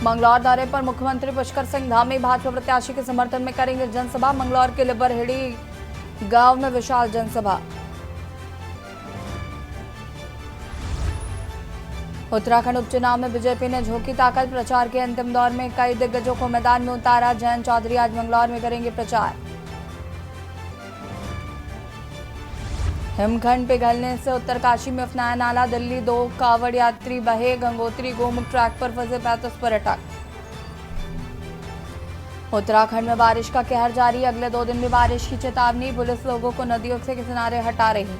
मंगलौर दौरे पर मुख्यमंत्री पुष्कर सिंह धामी भाजपा प्रत्याशी के समर्थन में करेंगे जनसभा। मंगलौर के लिबरहेड़ी गांव में विशाल जनसभा। उत्तराखंड उपचुनाव में बीजेपी ने झोंकी ताकत। प्रचार के अंतिम दौर में कई दिग्गजों को मैदान में उतारा। जयंत चौधरी आज मंगलौर में करेंगे प्रचार। हिमखंड पिघलने से उत्तरकाशी में उफनाया नाला। दिल्ली 2 कांवड़ यात्री बहे। गंगोत्री गोमुख ट्रैक पर फंसे 35 पर्यटक। उत्तराखंड में बारिश का कहर जारी। अगले 2 दिन भी बारिश की चेतावनी। पुलिस लोगों को नदियों के किनारे हटा रही।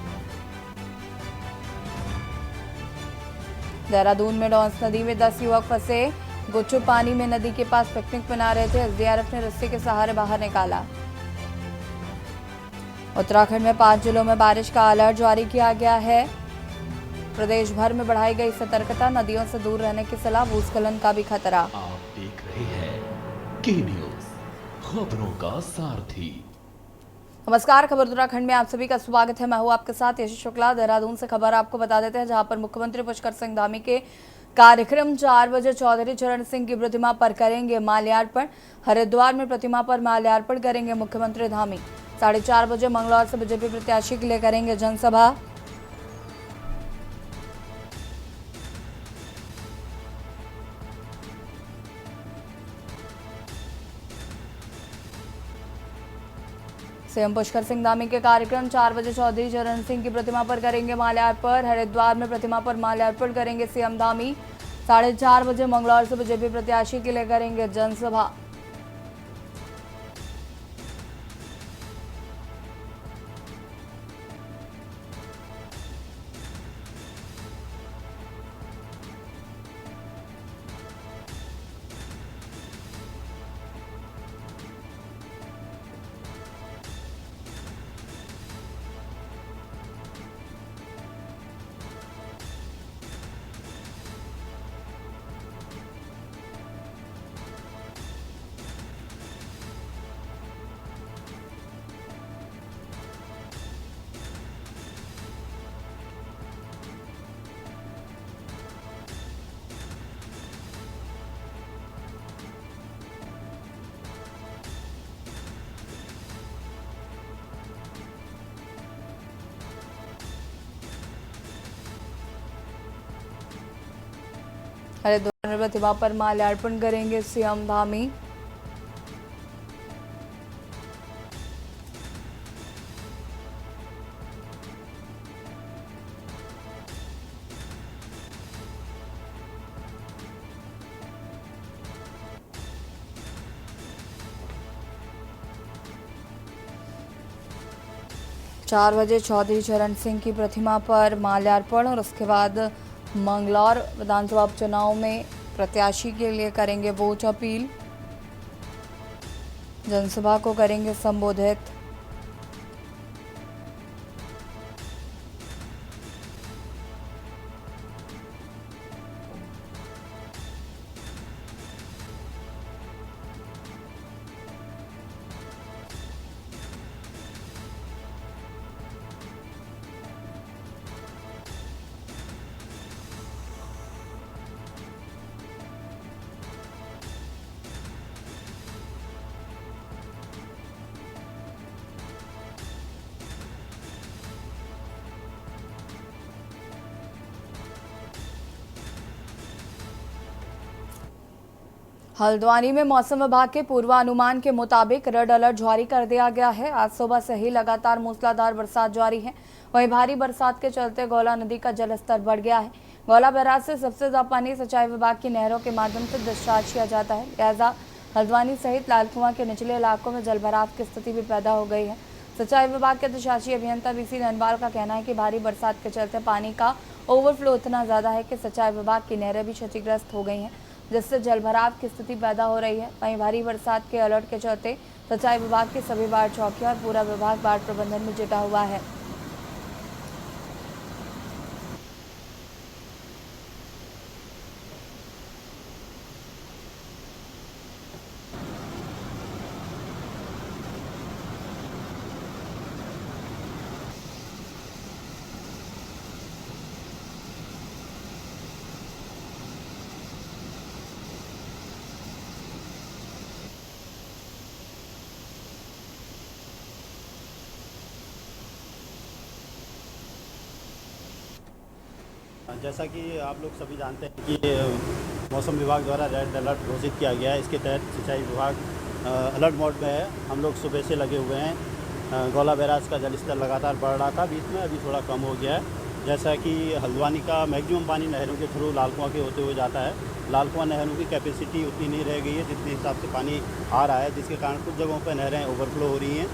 देहरादून में डॉन्स नदी में 10 युवक फंसे। गुच्चू पानी में नदी के पास पिकनिक मना रहे थे। एसडीआरएफ ने रस्सी के सहारे बाहर निकाला। उत्तराखंड में 5 जिलों में बारिश का अलर्ट जारी किया गया है। प्रदेश भर में बढ़ाई गई सतर्कता। नदियों से दूर रहने की सलाह। भूस्खलन का भी खतरा। आप देख रहे हैं के न्यूज, खबरों का सारथी। नमस्कार, खबर उत्तराखंड में आप सभी का स्वागत है। मैं हूं आपके साथ यश शुक्ला। देहरादून से खबर आपको बता देते हैं, जहां पर मुख्यमंत्री पुष्कर सिंह धामी के कार्यक्रम 4 बजे चौधरी चरण सिंह की प्रतिमा पर करेंगे माल्यार्पण। हरिद्वार में प्रतिमा पर माल्यार्पण करेंगे मुख्यमंत्री धामी। 4:30 बजे मंगलौर से बीजेपी प्रत्याशी के लिए करेंगे जनसभा। सीएम पुष्कर सिंह धामी के कार्यक्रम 4 बजे चौधरी चरण सिंह की प्रतिमा पर करेंगे माल्यार्पण। हरिद्वार में प्रतिमा पर माल्यार्पण करेंगे सीएम धामी। 4:30 बजे मंगलौर से बीजेपी प्रत्याशी के लिए करेंगे जनसभा। हरिद्वार में प्रतिमा पर माल्यार्पण करेंगे सीएम धामी। चार बजे चौधरी चरण सिंह की प्रतिमा पर माल्यार्पण और उसके बाद मंगलौर विधानसभा उपचुनाव में प्रत्याशी के लिए करेंगे वोट अपील। जनसभा को करेंगे संबोधित। हल्द्वानी में मौसम विभाग के पूर्वानुमान के मुताबिक रेड अलर्ट जारी कर दिया गया है। आज सुबह से ही लगातार मूसलाधार बरसात जारी है। वहीं भारी बरसात के चलते गौला नदी का जलस्तर बढ़ गया है। गौला बैराज से सबसे ज्यादा पानी सिंचाई विभाग की नहरों के माध्यम से डिस्चार्ज किया जाता है। लिहाजा हल्द्वानी सहित लालकुआं के निचले इलाकों में जलभराव की स्थिति भी पैदा हो गई है। सिंचाई विभाग के अधिशासी अभियंता बीसी ननवाल का कहना है कि भारी बरसात के चलते पानी का ओवरफ्लो इतना ज्यादा है कि सिंचाई विभाग की नहरें भी क्षतिग्रस्त हो गई हैं, जिससे जलभराव की स्थिति पैदा हो रही है। वहीं भारी बरसात के अलर्ट के चलते सिंचाई विभाग की सभी बाढ़ चौकियां और पूरा विभाग बाढ़ प्रबंधन में जुटा हुआ है। जैसा कि आप लोग सभी जानते हैं कि मौसम विभाग द्वारा रेड अलर्ट घोषित किया गया है। इसके तहत सिंचाई विभाग अलर्ट मोड में है। हम लोग सुबह से लगे हुए हैं। गौला बैराज का जलस्तर लगातार बढ़ रहा था, बीच में अभी थोड़ा कम हो गया है। जैसा कि हल्द्वानी का मैक्सिमम पानी नहरों के थ्रू लाल कुआं के होते हुए जाता है। लाल कुआं नहरों की कैपेसिटी उतनी नहीं रह गई है जितने हिसाब से पानी आ रहा है, जिसके कारण कुछ जगहों पर नहरें ओवरफ्लो हो रही हैं,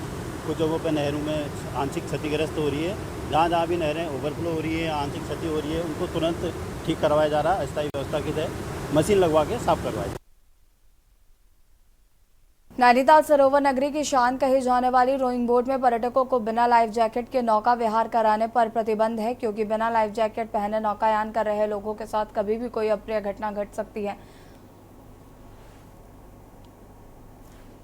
कुछ जगहों पर नहरों में आंशिक क्षतिग्रस्त हो रही है। जहाँ जहाँ भी नहरें ओवरफ्लो हो रही है, आंशिक क्षति हो रही है, उनको तुरंत ठीक करवाया जा रहा है। अस्थायी व्यवस्था के तहत मशीन लगवा के साफ करवाया। नैनीताल सरोवर नगरी की शान कही जाने वाली रोइंग बोट में पर्यटकों को बिना लाइफ जैकेट के नौका विहार कराने पर प्रतिबंध है, क्योंकि बिना लाइफ जैकेट पहने नौकायान कर रहे लोगों के साथ कभी भी कोई अप्रिय घटना घट सकती है।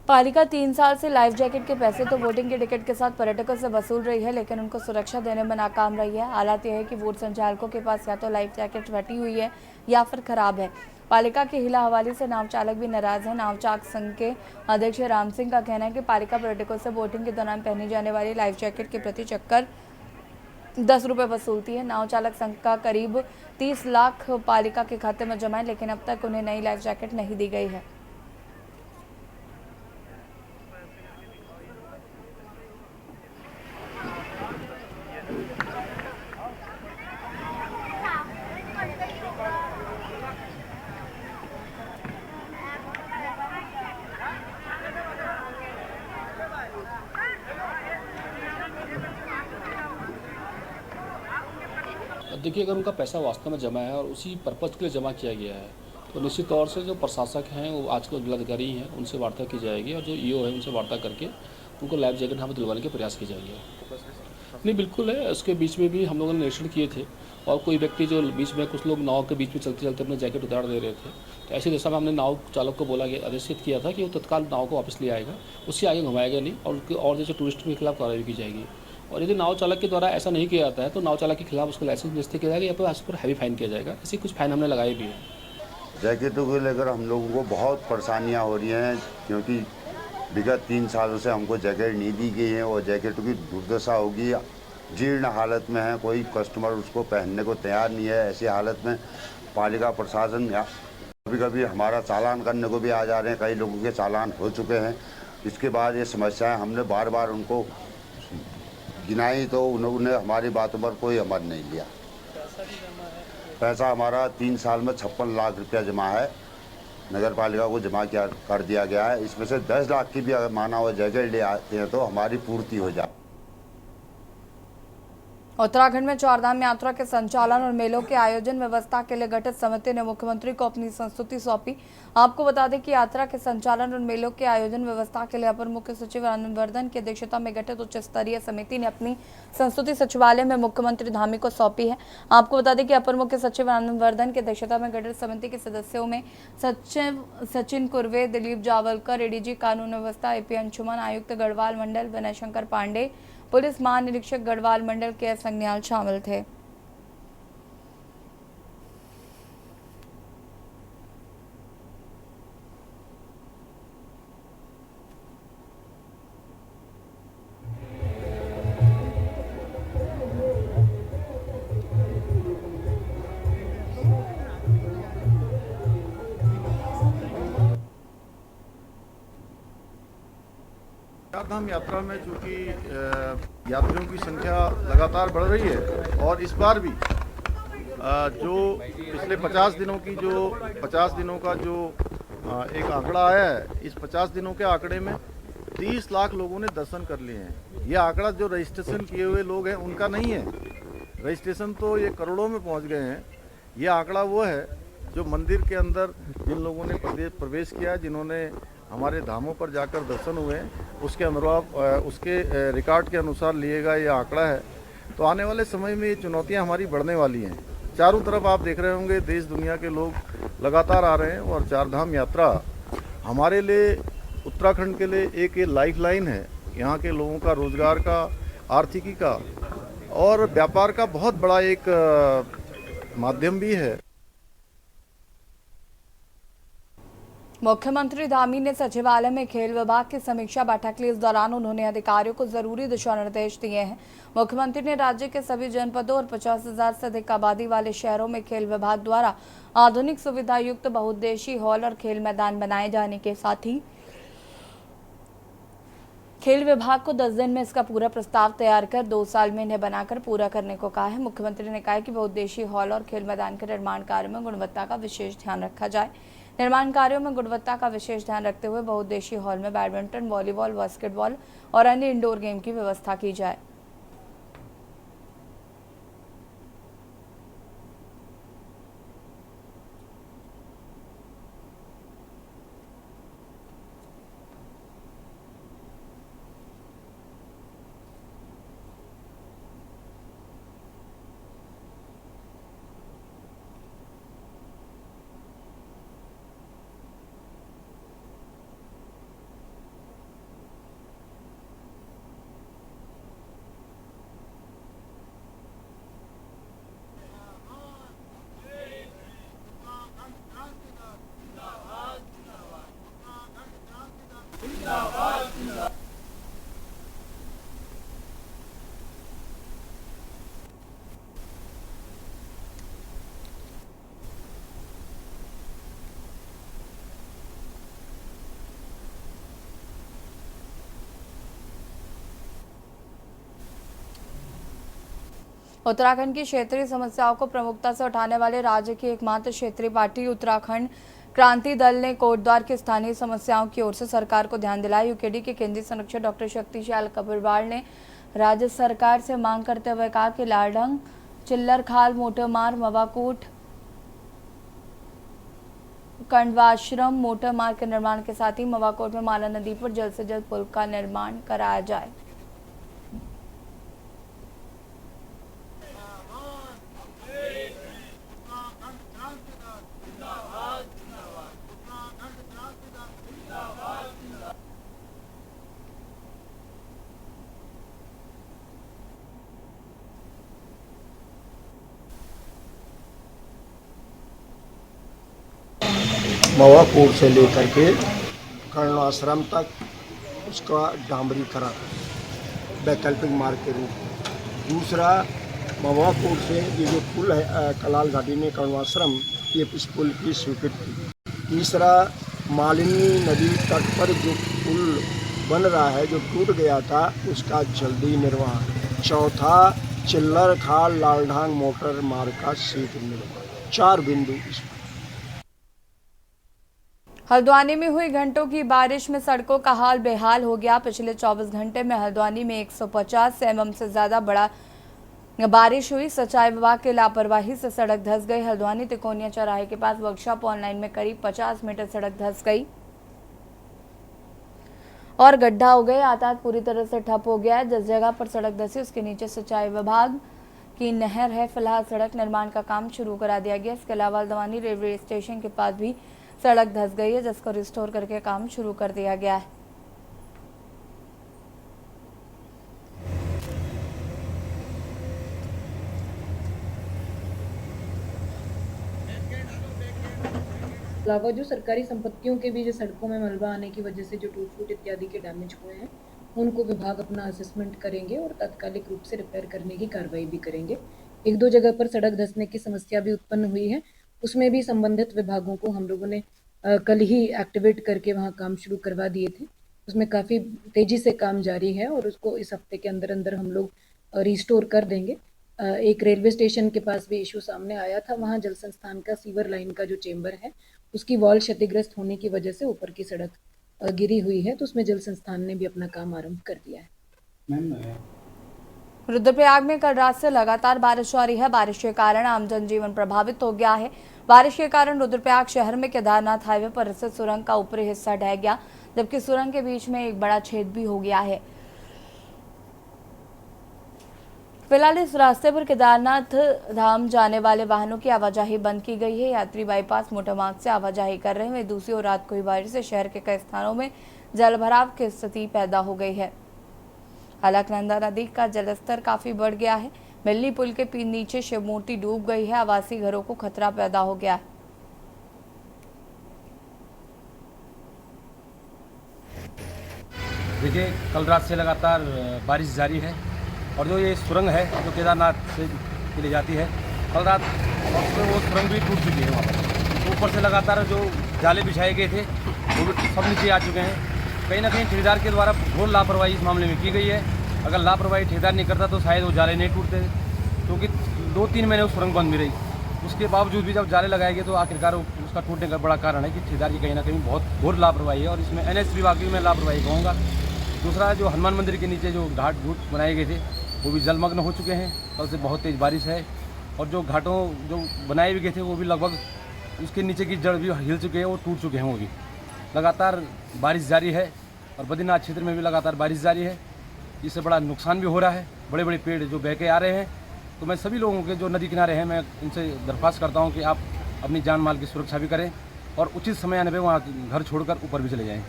पालिका 3 साल से लाइफ जैकेट के पैसे तो बोटिंग के टिकट के साथ पर्यटकों से वसूल रही है, लेकिन उनको सुरक्षा देने में नाकाम रही है। हालात यह है कि बोट संचालकों के पास या तो लाइफ जैकेट फटी हुई है या फिर खराब है। पालिका की हिला हवाली से नाव चालक भी नाराज है। नाव चालक संघ के अध्यक्ष राम सिंह का कहना है कि पालिका पर्यटकों से बोटिंग के दौरान पहनी जाने वाली लाइफ जैकेट के प्रति चक्कर 10 रुपये वसूलती है। नाव चालक संघ का करीब 30 लाख पालिका के खाते में जमा है, लेकिन अब तक उन्हें नई लाइफ जैकेट नहीं दी गई है। देखिए, अगर उनका पैसा वास्तव में जमा है और उसी पर्पज़ के लिए जमा किया गया है तो निश्चित तौर से जो प्रशासक हैं, वो आजकल जिलाधिकारी हैं, उनसे वार्ता की जाएगी और जो ईओ है उनसे वार्ता करके उनको लाइफ जैकेट हमें दिलवाने के प्रयास किए जाएंगे। नहीं, बिल्कुल है। उसके बीच में भी हम लोगों ने निरीक्षण किए थे और कोई व्यक्ति जो बीच में, कुछ लोग नाव के बीच में चलते चलते अपने जैकेट उतार दे रहे थे, तो ऐसी दशा में हमने नाव चालक को बोला गया, आदेशित किया था कि वो तत्काल नाव को वापस ले आएगा, उससे आगे घुमाएगा नहीं और उनके और जैसे टूरिस्ट के खिलाफ कार्रवाई की जाएगी। और यदि नाव चालक के द्वारा ऐसा नहीं किया जाता है तो नाव चालक के खिलाफ उसका लाइसेंस निरस्त किया जाएगा या फिर उस पर हैवी फाइन किया जाएगा। ऐसे कुछ फाइन हमने लगाए भी हैं। जैकेटों को लेकर हम लोगों को बहुत परेशानियां हो रही हैं, क्योंकि विगत 3 सालों से हमको जैकेट नहीं दी गई है और जैकेटों की दुर्दशा होगी, जीर्ण हालत में है, कोई कस्टमर उसको पहनने को तैयार नहीं है। ऐसी हालत में पालिका प्रशासन कभी कभी हमारा चालान करने को भी आ जा रहे हैं, कई लोगों के चालान हो चुके हैं। इसके बाद ये समस्याएं हमने बार बार उनको गिनाई तो उन्होंने हमारी बातों पर कोई अमल नहीं लिया। पैसा हमारा 3 साल में 56 लाख रुपया जमा है, नगर पालिका को जमा किया कर दिया गया है। इसमें से 10 लाख की भी अगर माना हुआ जैकेट ले आते हैं तो हमारी पूर्ति हो जाए। उत्तराखंड में चारधाम यात्रा के संचालन और मेलों के आयोजन व्यवस्था के लिए गठित समिति ने मुख्यमंत्री को अपनी संस्तुति सौंपी। आपको बता दें कि यात्रा के संचालन और मेलों के आयोजन व्यवस्था के लिए अपर मुख्य सचिव आनंद वर्धन की अध्यक्षता में गठित उच्च स्तरीय समिति ने अपनी संस्तुति सचिवालय में मुख्यमंत्री धामी को सौंपी है। आपको बता दें कि अपर मुख्य सचिव आनंद वर्धन की अध्यक्षता में गठित समिति के सदस्यों में सचिव सचिन कुर्वे, दिलीप जावलकर, एडीजी कानून व्यवस्था एपी अंशुमन, आयुक्त गढ़वाल मंडल विनय शंकर पांडे, पुलिस महानिरीक्षक गढ़वाल मंडल के संज्ञाल शामिल थे। चारधाम यात्रा में चूँकि यात्रियों की संख्या लगातार बढ़ रही है और इस बार भी जो पिछले 50 दिनों का जो एक आंकड़ा आया है, इस 50 दिनों के आंकड़े में 30 लाख लोगों ने दर्शन कर लिए हैं। ये आंकड़ा जो रजिस्ट्रेशन किए हुए लोग हैं उनका नहीं है, रजिस्ट्रेशन तो ये करोड़ों में पहुंच गए हैं। ये आंकड़ा वो है जो मंदिर के अंदर जिन लोगों ने प्रवेश किया, जिन्होंने हमारे धामों पर जाकर दर्शन हुए, उसके अनुरूप उसके रिकॉर्ड के अनुसार लिए गया ये आंकड़ा है। तो आने वाले समय में ये चुनौतियां हमारी बढ़ने वाली हैं। चारों तरफ आप देख रहे होंगे देश दुनिया के लोग लगातार आ रहे हैं और चारधाम यात्रा हमारे लिए, उत्तराखंड के लिए एक लाइफ लाइन है। यहाँ के लोगों का रोजगार का, आर्थिकी का और व्यापार का बहुत बड़ा एक माध्यम भी है। मुख्यमंत्री धामी ने सचिवालय में खेल विभाग की समीक्षा बैठक ली। इस दौरान उन्होंने अधिकारियों को जरूरी दिशा निर्देश दिए हैं। मुख्यमंत्री ने राज्य के सभी जनपदों और 50,000 से अधिक आबादी वाले शहरों में खेल विभाग द्वारा आधुनिक सुविधा युक्त बहुउद्देशीय हॉल और खेल मैदान बनाए जाने के साथ ही खेल विभाग को 10 दिन में इसका पूरा प्रस्ताव तैयार कर 2 साल में इन्हें बनाकर पूरा करने को कहा है। मुख्यमंत्री ने कहा कि बहुउद्देशीय हॉल और खेल मैदान के निर्माण कार्य में गुणवत्ता का विशेष ध्यान रखा जाए। निर्माण कार्यों में गुणवत्ता का विशेष ध्यान रखते हुए बहुउद्देशीय हॉल में बैडमिंटन, वॉलीबॉल, बास्केटबॉल और अन्य इंडोर गेम की व्यवस्था की जाए। उत्तराखंड की क्षेत्रीय समस्याओं को प्रमुखता से उठाने वाले राज्य की एकमात्र क्षेत्रीय पार्टी उत्तराखंड क्रांति दल ने कोटद्वार की स्थानीय समस्याओं की ओर से सरकार को ध्यान दिलाया। यूकेडी के केंद्रीय संरक्षक डॉक्टर शक्तिशाल कबीरवाल ने राज्य सरकार से मांग करते हुए कहा कि लारढंग, चिल्लरखाल, मोटरमार्ग, मवाकोट, कंडवाश्रम मोटरमार्ग के निर्माण के साथ ही मवाकोट में माला नदी पर जल्द से जल्द पुल का निर्माण कराया जाए। मवाकोट से लेकर के कर्णाश्रम तक उसका डामरीकरण वैकल्पिक मार्ग के रूप में। दूसरा, मवाकोट से ये जो पुल है कलाल घाटी में कर्णाश्रम, ये इस पुल की स्वीकृति। तीसरा, मालिनी नदी तट पर जो पुल बन रहा है, जो टूट गया था, उसका जल्दी निर्माण। चौथा, चिल्लरखाल लालढांग मोटर मार्ग का शीघ्र निर्माण। 4 बिंदु इस। हल्द्वानी में हुई घंटों की बारिश में सड़कों का हाल बेहाल हो गया। पिछले 24 घंटे में हल्द्वानी में 150 mm से ज्यादा बड़ा बारिश हुई। सिंचाई विभाग की लापरवाही से सड़क धंस गई। हल्द्वानी तिकोनिया चौराहे के पास वर्कशॉप ऑनलाइन में करीब 50 मीटर सड़क धंस गई और गड्ढा हो गए। यातायात पूरी तरह से ठप हो गया है। जिस जगह पर सड़क धंसी उसके नीचे सिंचाई विभाग की नहर है। फिलहाल सड़क निर्माण का काम शुरू करा दिया गया। इसके अलावा हल्द्वानी रेलवे स्टेशन के पास भी सड़क धंस गई है, जिसको रिस्टोर करके काम शुरू कर दिया गया है। अलावा जो सरकारी संपत्तियों के भी जो सड़कों में मलबा आने की वजह से जो टूट फूट इत्यादि के डैमेज हुए हैं, उनको विभाग अपना असेसमेंट करेंगे और तात्कालिक रूप से रिपेयर करने की कार्रवाई भी करेंगे। 1-2 जगह पर सड़क धंसने की समस्या भी उत्पन्न हुई है, उसमें भी संबंधित विभागों को हम लोगों ने कल ही एक्टिवेट करके वहाँ काम शुरू करवा दिए थे। उसमें काफ़ी तेज़ी से काम जारी है और उसको इस हफ्ते के अंदर अंदर हम लोग रिस्टोर कर देंगे। एक रेलवे स्टेशन के पास भी इशू सामने आया था, वहाँ जल संस्थान का सीवर लाइन का जो चेंबर है उसकी वॉल क्षतिग्रस्त होने की वजह से ऊपर की सड़क गिरी हुई है, तो उसमें जल संस्थान ने भी अपना काम आरंभ कर दिया है। रुद्रप्रयाग में कल रात से लगातार बारिश जारी है। बारिश के कारण आम जनजीवन प्रभावित हो गया है। बारिश के कारण रुद्रप्रयाग शहर में केदारनाथ हाईवे पर स्थित सुरंग का ऊपरी हिस्सा ढह गया, जबकि सुरंग के बीच में एक बड़ा छेद भी हो गया है। फिलहाल इस रास्ते पर केदारनाथ धाम जाने वाले वाहनों की आवाजाही बंद की गई है। यात्री बाईपास मोटरमार्ग से आवाजाही कर रहे हैं। दूसरी ओर रात को हुई बारिश से शहर के कई स्थानों में जलभराव की स्थिति पैदा हो गई है। अलकनंदा नदी का जलस्तर काफी बढ़ गया है। मिल्ली पुल के नीचे शिव मूर्ति डूब गई है। आवासीय घरों को खतरा पैदा हो गया है। देखिए, कल रात से लगातार बारिश जारी है और जो ये सुरंग है जो केदारनाथ से चली जाती है, कल रात वो सुरंग भी टूट चुकी है। वहाँ पर ऊपर से लगातार जो जाले बिछाए गए थे वो भी सब नीचे आ चुके हैं। कहीं ना कहीं ठेकेदार के द्वारा घोर लापरवाही इस मामले में की गई है। अगर लापरवाही ठेकेदार नहीं करता तो शायद वो जाले नहीं टूटते, क्योंकि 2-3 महीने वो सुरंग बंद भी रही। उसके बावजूद भी जब जाले लगाए गए तो आखिरकार उसका टूटने का बड़ा कारण है कि ठेकेदार की कहीं ना कहीं बहुत घोर लापरवाही है, और इसमें NH विभाग की मैं लापरवाही कहूँगा। दूसरा, जो हनुमान मंदिर के नीचे जो घाट बनाए गए थे वो भी जलमग्न हो चुके हैं। कल से बहुत तेज़ बारिश है और जो घाटों जो बनाए भी गए थे वो भी लगभग उसके नीचे की जड़ भी हिल चुके हैं, वो टूट चुके हैं। वो भी लगातार बारिश जारी है और बद्रीनाथ क्षेत्र में भी लगातार बारिश जारी है, जिससे बड़ा नुकसान भी हो रहा है। बड़े बड़े पेड़ जो बह के आ रहे हैं, तो मैं सभी लोगों के जो नदी किनारे हैं, मैं उनसे दरख्वास्त करता हूं कि आप अपनी जान माल की सुरक्षा भी करें और उचित समय आने पर वहाँ घर छोड़कर ऊपर भी चले जाएं।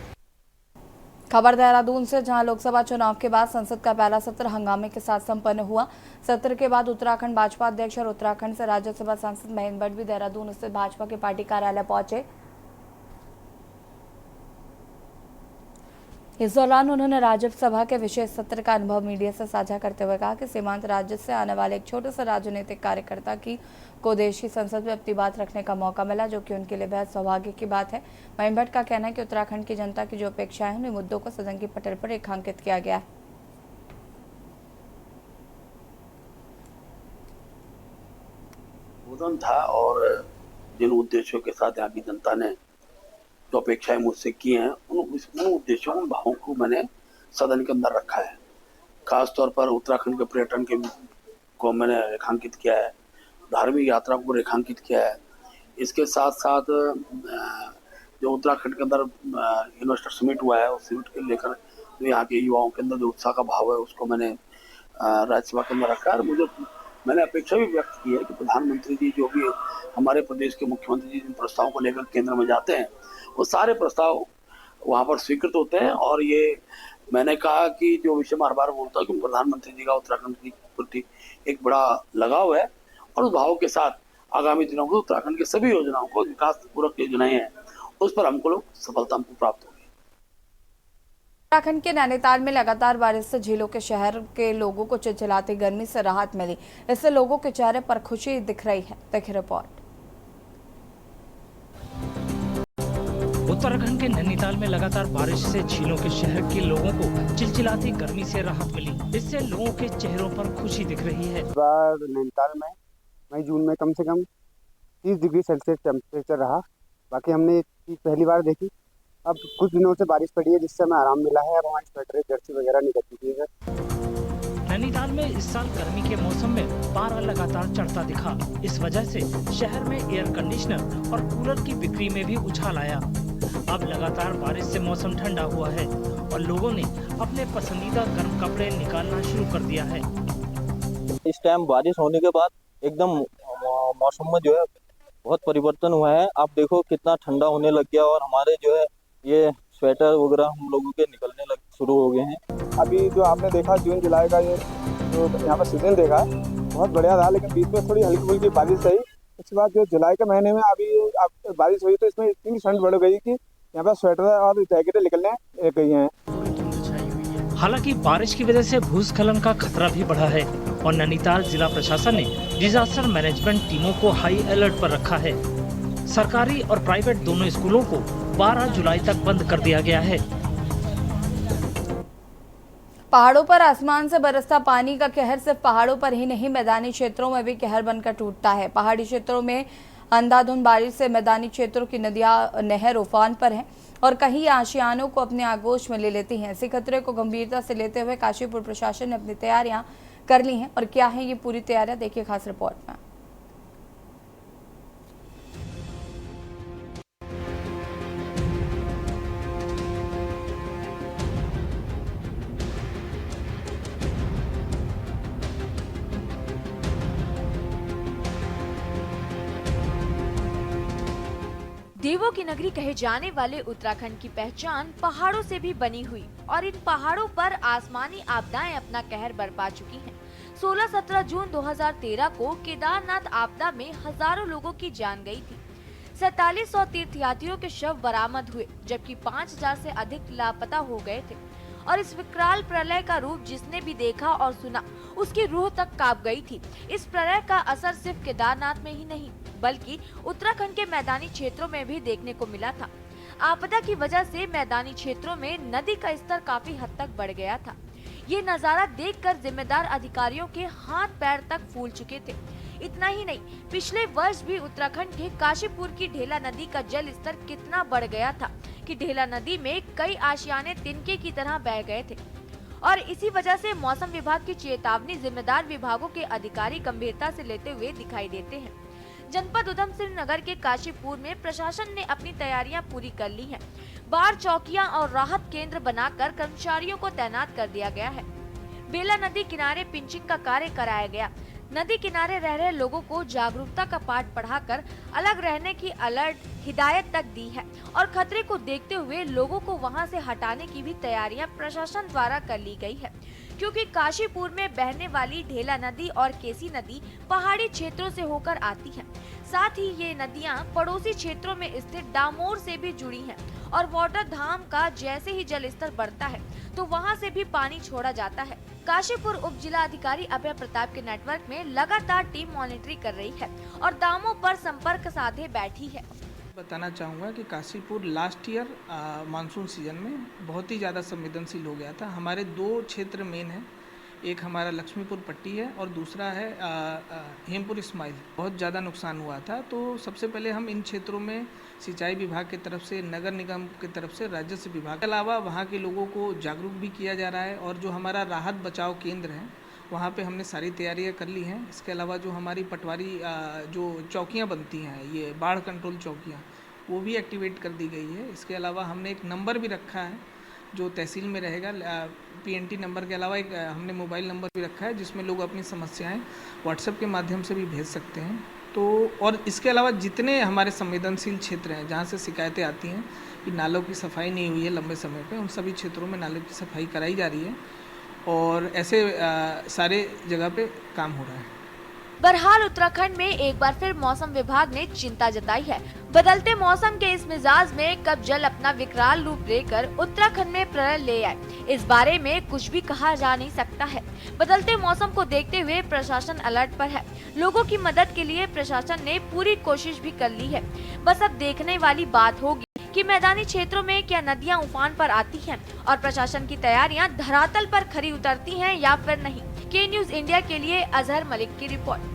खबर देहरादून से, जहां लोकसभा चुनाव के बाद संसद का पहला सत्र हंगामे के साथ संपन्न हुआ। सत्र के बाद उत्तराखंड भाजपा अध्यक्ष और उत्तराखंड से राज्यसभा सांसद महेंद्र भट्ट भी देहरादून स्थित भाजपा के पार्टी कार्यालय पहुंचे। इस दौरान उन्होंने राज्यसभा के विशेष सत्र का अनुभव मीडिया से साझा करते हुए कहा कि सीमांत राज्य से आने वाले एक छोटे से राजनीतिक कार्यकर्ता को देश की संसद में अपनी बात रखने का मौका मिला, जो कि उनके लिए बेहद सौभाग्य की बात है। महेंद्र भट्ट का कहना है कि उत्तराखंड की जनता की जो अपेक्षाएं हैं, उन मुद्दों को सदन की पटल पर रेखांकित किया गया है। उद्बोधन था और जिन उद्देश्यों के साथ यहाँ की जनता ने जो अपेक्षाएं मुझसे की हैं, उन उद्देश्यों उन भावों को मैंने सदन के अंदर रखा है। खासतौर पर उत्तराखंड के पर्यटन को मैंने रेखांकित किया है, धार्मिक यात्रा को रेखांकित किया है। इसके साथ साथ जो उत्तराखंड के अंदर इन्वेस्टर समिट हुआ है, उस समिट के लेकर जो यहाँ के युवाओं के अंदर जो उत्साह का भाव है, उसको मैंने राज्यसभा के अंदर रखा है। मैंने अपेक्षा भी व्यक्त की है कि प्रधानमंत्री जी जो भी हमारे प्रदेश के मुख्यमंत्री जी जिन प्रस्तावों को लेकर केंद्र में जाते हैं, वो सारे प्रस्ताव वहाँ पर स्वीकृत होते हैं। और ये मैंने कहा कि जो विषय में हर बार बोलता हूँ कि प्रधानमंत्री जी का उत्तराखंड के प्रति एक बड़ा लगाव है, और उस भाव के साथ आगामी दिनों को उत्तराखंड की सभी योजनाओं को, विकास पूरक योजनाएं हैं, उस पर हमको लोग सफलता हमको प्राप्त होगी। उत्तराखंड के नैनीताल में लगातार बारिश से झीलों के शहर के लोगों को चिलचिलाती गर्मी से राहत मिली। इससे लोगों के चेहरे पर खुशी दिख रही है। देखिए रिपोर्ट। उत्तराखंड के नैनीताल में लगातार बारिश से झीलों के शहर के लोगों को चिलचिलाती गर्मी से राहत मिली। इससे लोगों के चेहरों पर खुशी दिख रही है। नैनीताल में मई जून में कम से कम 30 डिग्री सेल्सियस टेम्परेचर रहा। बाकी हमने चीज पहली बार देखी। अब कुछ दिनों से बारिश पड़ी है, जिससे हमें आराम मिला है। अब हमारी स्वेटर जर्सी वगैरह नहीं कर चुकी है। नैनीताल में इस साल गर्मी के मौसम में पारा लगातार चढ़ता दिखा। इस वजह से शहर में एयर कंडीशनर और कूलर की बिक्री में भी उछाल आया। अब लगातार बारिश से मौसम ठंडा हुआ है और लोगों ने अपने पसंदीदा गर्म कपड़े निकालना शुरू कर दिया है। इस टाइम बारिश होने के बाद एकदम मौसम में जो है बहुत परिवर्तन हुआ है। आप देखो कितना ठंडा होने लग गया और हमारे जो है ये स्वेटर वगैरह हम लोगों के निकलने लग शुरू हो गए हैं। अभी जो आपने देखा जून जुलाई का ये जो यहाँ पर सीजन देखा है बहुत बढ़िया रहा, लेकिन बीच में थोड़ी हल्की फुल्की बारिश रही। उसके बाद जो जुलाई के महीने में अभी बारिश हुई तो इसमें इतनी ठंड बढ़ गई कि यहाँ पर स्वेटर और जैकेटें निकलने लग गई हैं। हालांकि बारिश की वजह से भूस्खलन का खतरा भी बढ़ा है और नैनीताल जिला प्रशासन ने डिजास्टर मैनेजमेंट टीमों को हाई अलर्ट पर रखा है। सरकारी और प्राइवेट दोनों स्कूलों को 12 जुलाई तक बंद कर दिया गया है। पहाड़ों पर आसमान से बरसता पानी का कहर सिर्फ पहाड़ों पर ही नहीं, मैदानी क्षेत्रों में भी कहर बनकर टूटता है। पहाड़ी क्षेत्रों में अंधाधुंध बारिश से मैदानी क्षेत्रों की नदियां नहर उफान पर हैं और कहीं आशियानों को अपने आगोश में ले लेती हैं। इसी खतरे को गंभीरता से लेते हुए काशीपुर प्रशासन ने अपनी तैयारियां कर ली हैं। और क्या है ये पूरी तैयारियां, देखिए खास रिपोर्ट में। देवों की नगरी कहे जाने वाले उत्तराखंड की पहचान पहाड़ों से भी बनी हुई और इन पहाड़ों पर आसमानी आपदाएं अपना कहर बरपा चुकी हैं। 16-17 जून 2013 को केदारनाथ आपदा में हजारों लोगों की जान गई थी। 4700 तीर्थयात्रियों के शव बरामद हुए, जबकि 5000 से अधिक लापता हो गए थे और इस विकराल प्रलय का रूप जिसने भी देखा और सुना उसकी रूह तक कांप गई थी। इस प्रलय का असर सिर्फ केदारनाथ में ही नहीं बल्कि उत्तराखंड के मैदानी क्षेत्रों में भी देखने को मिला था। आपदा की वजह से मैदानी क्षेत्रों में नदी का स्तर काफी हद तक बढ़ गया था। ये नजारा देखकर जिम्मेदार अधिकारियों के हाथ पैर तक फूल चुके थे। इतना ही नहीं, पिछले वर्ष भी उत्तराखंड के काशीपुर की ढेला नदी का जल स्तर कितना बढ़ गया था कि ढेला नदी में कई आशियाने तिनके की तरह बह गए थे। और इसी वजह से मौसम विभाग की चेतावनी जिम्मेदार विभागों के अधिकारी गंभीरता से लेते हुए दिखाई देते हैं। जनपद उधम सिंह नगर के काशीपुर में प्रशासन ने अपनी तैयारियां पूरी कर ली हैं। बाढ़ चौकियां और राहत केंद्र बनाकर कर्मचारियों को तैनात कर दिया गया है। बेला नदी किनारे पिंचिंग का कार्य कराया गया। नदी किनारे रह रहे लोगों को जागरूकता का पाठ पढ़ाकर अलग रहने की अलर्ट हिदायत तक दी है और खतरे को देखते हुए लोगों को वहां से हटाने की भी तैयारियां प्रशासन द्वारा कर ली गई है, क्योंकि काशीपुर में बहने वाली ढेला नदी और केसी नदी पहाड़ी क्षेत्रों से होकर आती है। साथ ही ये नदियां पड़ोसी क्षेत्रों में स्थित डामोर से भी जुड़ी हैं और वाटर धाम का जैसे ही जल स्तर बढ़ता है तो वहां से भी पानी छोड़ा जाता है। काशीपुर उप जिला अधिकारी अभय प्रताप के नेटवर्क में लगातार टीम मॉनिटरिंग कर रही है और दामों पर संपर्क साधे बैठी है। बताना चाहूँगा कि Kashipur last year monsoon season में बहुत ही ज़्यादा संवेदनशील हो गया था। हमारे दो क्षेत्र मेन हैं, एक हमारा लक्ष्मीपुर पट्टी है और दूसरा है हेमपुर इस्माइल। बहुत ज़्यादा नुकसान हुआ था, तो सबसे पहले हम इन क्षेत्रों में सिंचाई विभाग की तरफ से, नगर निगम की तरफ से, राजस्व विभाग के अलावा वहाँ के लोगों को जागरूक भी किया जा रहा है और जो हमारा राहत बचाव केंद्र है वहाँ पे हमने सारी तैयारियाँ कर ली हैं। इसके अलावा जो हमारी पटवारी जो चौकियाँ बनती हैं, ये बाढ़ कंट्रोल चौकियाँ, वो भी एक्टिवेट कर दी गई है। इसके अलावा हमने एक नंबर भी रखा है जो तहसील में रहेगा। PNT नंबर के अलावा एक हमने मोबाइल नंबर भी रखा है जिसमें लोग अपनी समस्याएं व्हाट्सएप के माध्यम से भी भेज सकते हैं। तो और इसके अलावा जितने हमारे संवेदनशील क्षेत्र हैं जहाँ से शिकायतें आती हैं कि नालों की सफाई नहीं हुई है लंबे समय पे, उन सभी क्षेत्रों में नालों की सफाई कराई जा रही है और ऐसे सारे जगह पे काम हो रहा है। बहरहाल उत्तराखंड में एक बार फिर मौसम विभाग ने चिंता जताई है। बदलते मौसम के इस मिजाज में कब जल अपना विकराल रूप लेकर उत्तराखंड में प्रलय ले आए, इस बारे में कुछ भी कहा जा नहीं सकता है। बदलते मौसम को देखते हुए प्रशासन अलर्ट पर है। लोगों की मदद के लिए प्रशासन ने पूरी कोशिश भी कर ली है। बस अब देखने वाली बात होगी कि मैदानी क्षेत्रों में क्या नदियां उफान पर आती हैं और प्रशासन की तैयारियां धरातल पर खरी उतरती हैं या फिर नहीं। के न्यूज़ इंडिया के लिए अजहर मलिक की रिपोर्ट।